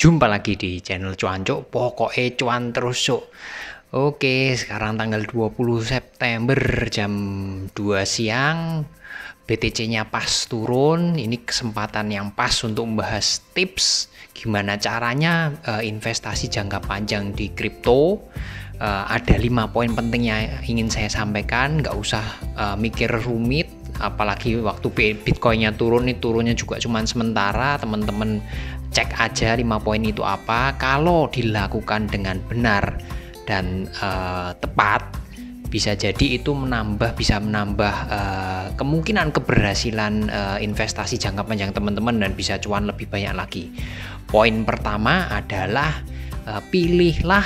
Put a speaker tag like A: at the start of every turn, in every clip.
A: Jumpa lagi di channel Cuancuk, pokoknya cuan terus cuk. Oke, sekarang tanggal 20 September jam 2 siang. BTC-nya pas turun. Ini kesempatan yang pas untuk membahas tips gimana caranya investasi jangka panjang di kripto. Ada 5 poin penting yang ingin saya sampaikan, nggak usah mikir rumit. Apalagi waktu Bitcoin-nya turun, nih turunnya juga cuman sementara. Teman-teman cek aja 5 poin itu apa. Kalau dilakukan dengan benar dan tepat, bisa jadi itu bisa menambah kemungkinan keberhasilan investasi jangka panjang teman-teman dan bisa cuan lebih banyak lagi. Poin pertama adalah pilihlah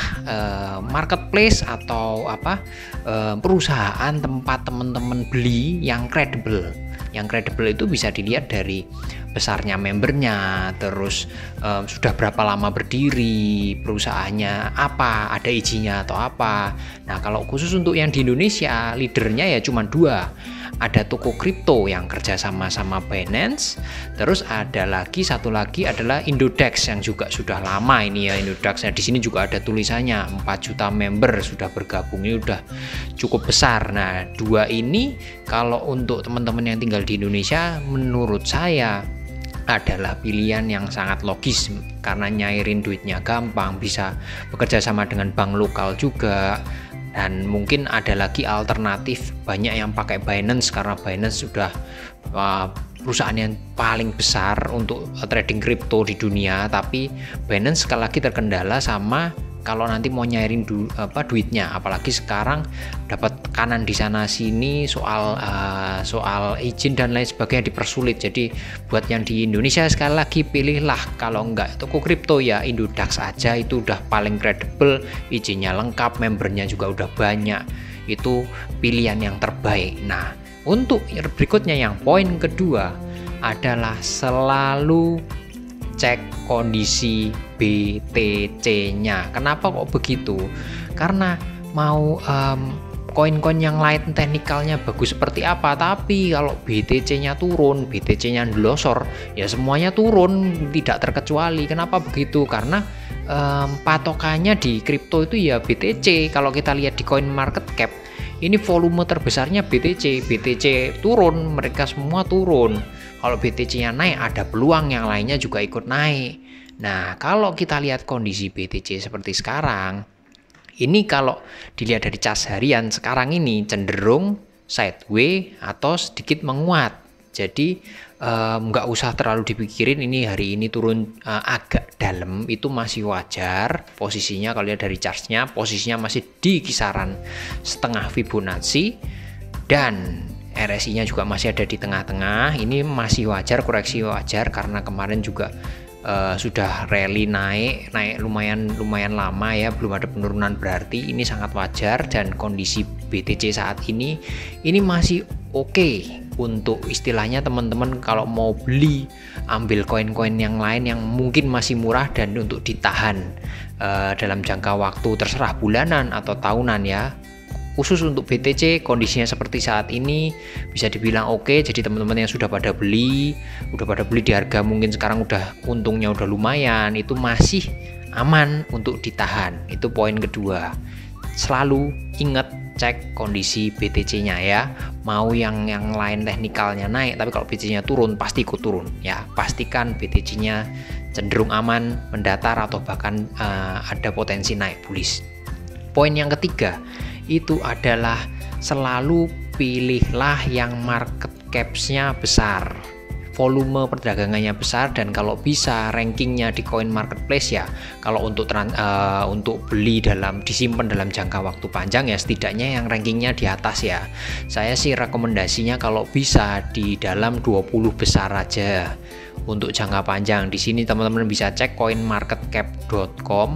A: marketplace atau perusahaan tempat teman-teman beli yang kredibel. Yang kredibel itu bisa dilihat dari besarnya membernya, terus sudah berapa lama berdiri, perusahaannya apa, ada izinnya atau apa. Nah, kalau khusus untuk yang di Indonesia, leadernya ya cuma 2. Ada toko kripto yang kerja sama Binance, terus ada satu lagi adalah Indodax yang juga sudah lama ini ya Indodax. Nah, di sini juga ada tulisannya 4 juta member sudah bergabung, ini udah cukup besar. Nah, 2 ini kalau untuk teman-teman yang tinggal di Indonesia menurut saya adalah pilihan yang sangat logis karena nyairin duitnya gampang, bisa bekerja sama dengan bank lokal juga. Dan mungkin ada lagi alternatif, banyak yang pakai Binance karena Binance sudah perusahaan yang paling besar untuk trading kripto di dunia. Tapi Binance sekali lagi terkendala sama kalau nanti mau nyairin duitnya, apalagi sekarang dapat tekanan di sana sini soal izin dan lain sebagainya dipersulit. Jadi buat yang di Indonesia sekali lagi pilihlah, kalau enggak toko kripto ya Indodax aja, itu udah paling kredibel, izinnya lengkap, membernya juga udah banyak, itu pilihan yang terbaik. Nah, untuk berikutnya yang poin kedua adalah selalu cek kondisi BTC-nya. Kenapa kok begitu? Karena mau koin-koin yang lain teknikalnya bagus seperti apa, tapi kalau BTC-nya turun, BTC-nya ndelosor, ya semuanya turun, tidak terkecuali. Kenapa begitu? Karena patokannya di kripto itu ya BTC. Kalau kita lihat di coin market cap, ini volume terbesarnya BTC. BTC turun, mereka semua turun. Kalau BTC-nya naik, ada peluang yang lainnya juga ikut naik. Nah, kalau kita lihat kondisi BTC seperti sekarang, ini kalau dilihat dari cas harian sekarang ini cenderung sideways atau sedikit menguat. Jadi nggak usah terlalu dipikirin ini hari ini turun agak dalam, itu masih wajar. Posisinya kalau lihat dari chartnya, posisinya masih di kisaran setengah Fibonacci dan RSI-nya juga masih ada di tengah-tengah. Ini masih wajar, koreksi wajar karena kemarin juga sudah rally naik lumayan lama ya, belum ada penurunan berarti. Ini sangat wajar dan kondisi BTC saat ini masih oke untuk istilahnya teman-teman kalau mau beli, ambil koin-koin yang lain yang mungkin masih murah dan untuk ditahan dalam jangka waktu terserah bulanan atau tahunan ya. Khusus untuk BTC kondisinya seperti saat ini bisa dibilang oke. Jadi teman-teman yang sudah pada beli di harga mungkin sekarang untungnya udah lumayan, itu masih aman untuk ditahan. Itu poin kedua. Selalu ingat cek kondisi BTC-nya ya. Mau yang lain teknikalnya naik, tapi kalau BTC-nya turun pasti ikut turun ya. Pastikan BTC-nya cenderung aman, mendatar atau bahkan ada potensi naik bullish. Poin yang ketiga itu adalah selalu pilihlah yang market caps-nya besar, volume perdagangannya besar, dan kalau bisa rankingnya di coin marketplace ya. Kalau untuk beli disimpan dalam jangka waktu panjang ya setidaknya yang rankingnya di atas ya. Saya sih rekomendasinya kalau bisa di dalam 20 besar aja untuk jangka panjang. Di sini teman-teman bisa cek coinmarketcap.com,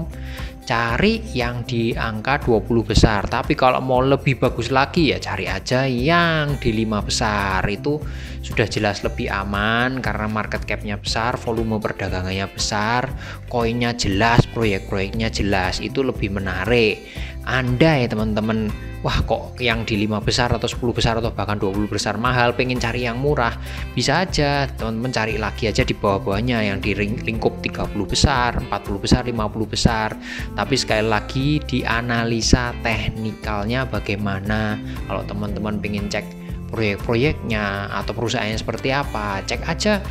A: cari yang di angka 20 besar. Tapi kalau mau lebih bagus lagi ya cari aja yang di 5 besar. Itu sudah jelas lebih aman karena market cap-nya besar, volume perdagangannya besar, koinnya jelas, proyek-proyeknya jelas. Itu lebih menarik. Andai teman-teman wah kok yang di 5 besar atau 10 besar atau bahkan 20 besar mahal, pengen cari yang murah, bisa aja teman-teman cari lagi aja di bawah-bawahnya yang di lingkup 30 besar, 40 besar, 50 besar. Tapi sekali lagi dianalisa teknikalnya bagaimana. Kalau teman-teman pengen cek proyek-proyeknya atau perusahaannya seperti apa, cek aja.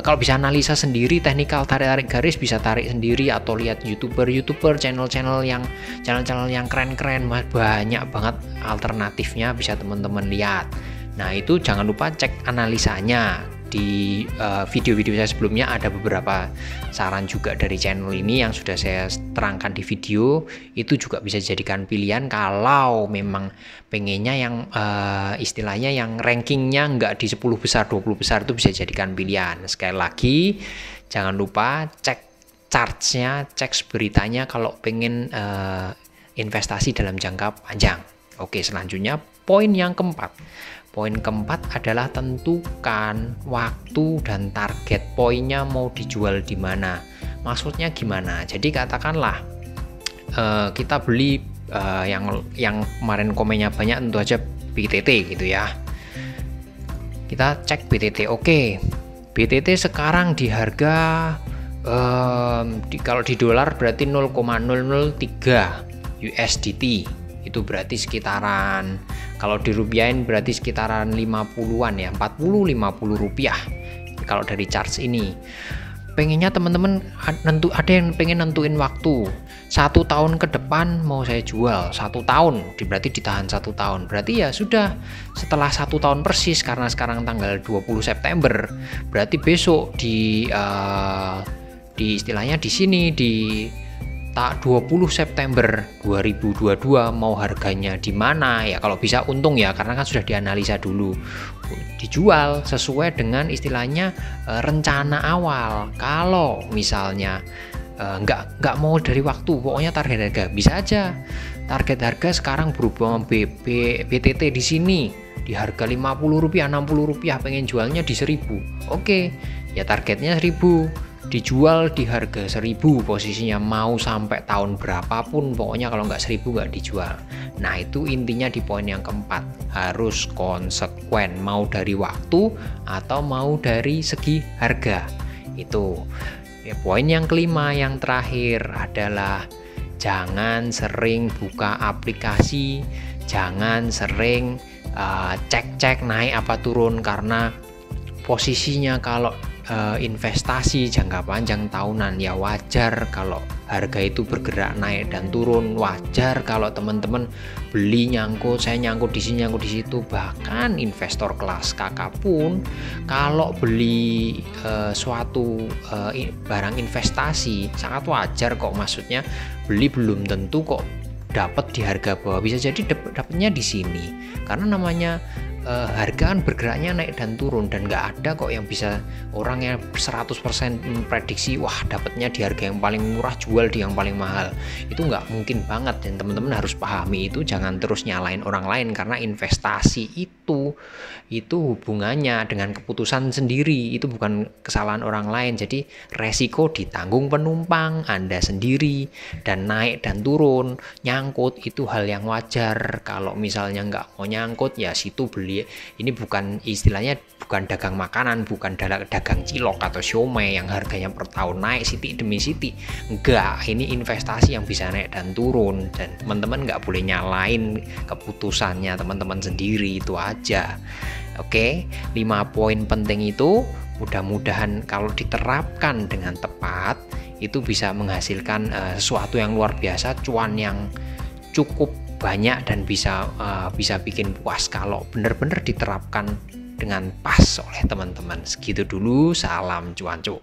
A: Kalau bisa analisa sendiri, teknikal tarik-tarik garis bisa tarik sendiri, atau lihat youtuber, channel-channel yang keren-keren, banyak banget alternatifnya bisa teman-teman lihat. Nah itu jangan lupa cek analisanya. Di video-video saya sebelumnya ada beberapa saran juga dari channel ini yang sudah saya terangkan di video, itu juga bisa dijadikan pilihan kalau memang pengennya yang istilahnya yang rankingnya nggak di 10 besar, 20 besar, itu bisa dijadikan pilihan. Sekali lagi jangan lupa cek chartsnya, cek beritanya kalau pengen investasi dalam jangka panjang. Oke, selanjutnya poin yang keempat. Poin keempat adalah tentukan waktu dan target poinnya mau dijual di mana. Maksudnya gimana? Jadi katakanlah kita beli yang kemarin komennya banyak, tentu aja BTT gitu ya. Kita cek BTT. Oke, BTT sekarang di harga kalau di dolar berarti 0,003 USDT. Itu berarti sekitaran, kalau dirupiahin berarti sekitaran 50-an ya, 40-50 rupiah kalau dari charts ini. Pengennya teman-teman ada yang pengen nentuin waktu 1 tahun ke depan mau saya jual 1 tahun, berarti ditahan 1 tahun, berarti ya sudah setelah 1 tahun persis, karena sekarang tanggal 20 September berarti besok di istilahnya di sini di 20 September 2022 mau harganya di mana ya, kalau bisa untung ya, karena kan sudah dianalisa dulu, dijual sesuai dengan istilahnya rencana awal. Kalau misalnya nggak mau dari waktu, pokoknya target harga, bisa aja target harga sekarang berubah. BTT di sini di harga 50 rupiah, 60 rupiah, pengen jualnya di 1000. Oke, ya targetnya 1000, dijual di harga 1000 posisinya, mau sampai tahun berapapun pokoknya kalau nggak 1000 nggak dijual. Nah itu intinya di poin yang keempat, harus konsekuen, mau dari waktu atau mau dari segi harga. Itu ya. Poin yang kelima yang terakhir adalah jangan sering buka aplikasi, jangan sering cek naik apa turun, karena posisinya kalau investasi jangka panjang tahunan ya wajar kalau harga itu bergerak naik dan turun, wajar kalau teman-teman beli nyangkut, saya nyangkut di sini, nyangkut di situ. Bahkan investor kelas kakak pun kalau beli suatu barang investasi sangat wajar kok, maksudnya beli belum tentu kok dapat di harga bawah, bisa jadi dapatnya di sini, karena namanya harga kan bergeraknya naik dan turun, dan nggak ada kok yang bisa orang yang 100% memprediksi wah dapatnya di harga yang paling murah jual di yang paling mahal. Itu nggak mungkin banget, dan teman-teman harus pahami itu. Jangan terus nyalain orang lain, karena investasi itu hubungannya dengan keputusan sendiri, itu bukan kesalahan orang lain. Jadi resiko ditanggung penumpang Anda sendiri, dan naik dan turun nyangkut itu hal yang wajar. Kalau misalnya nggak mau nyangkut ya situ beli. Ini bukan istilahnya, bukan dagang makanan, bukan dagang cilok atau siomay yang harganya per tahun naik siti demi siti. Enggak, ini investasi yang bisa naik dan turun, dan teman-teman nggak boleh nyalain keputusannya teman-teman sendiri. Itu aja. Oke, 5 poin penting itu mudah-mudahan kalau diterapkan dengan tepat itu bisa menghasilkan sesuatu yang luar biasa, cuan yang cukup banyak, dan bisa bikin puas kalau benar-benar diterapkan dengan pas oleh teman-teman. Segitu dulu, salam cuan-cu.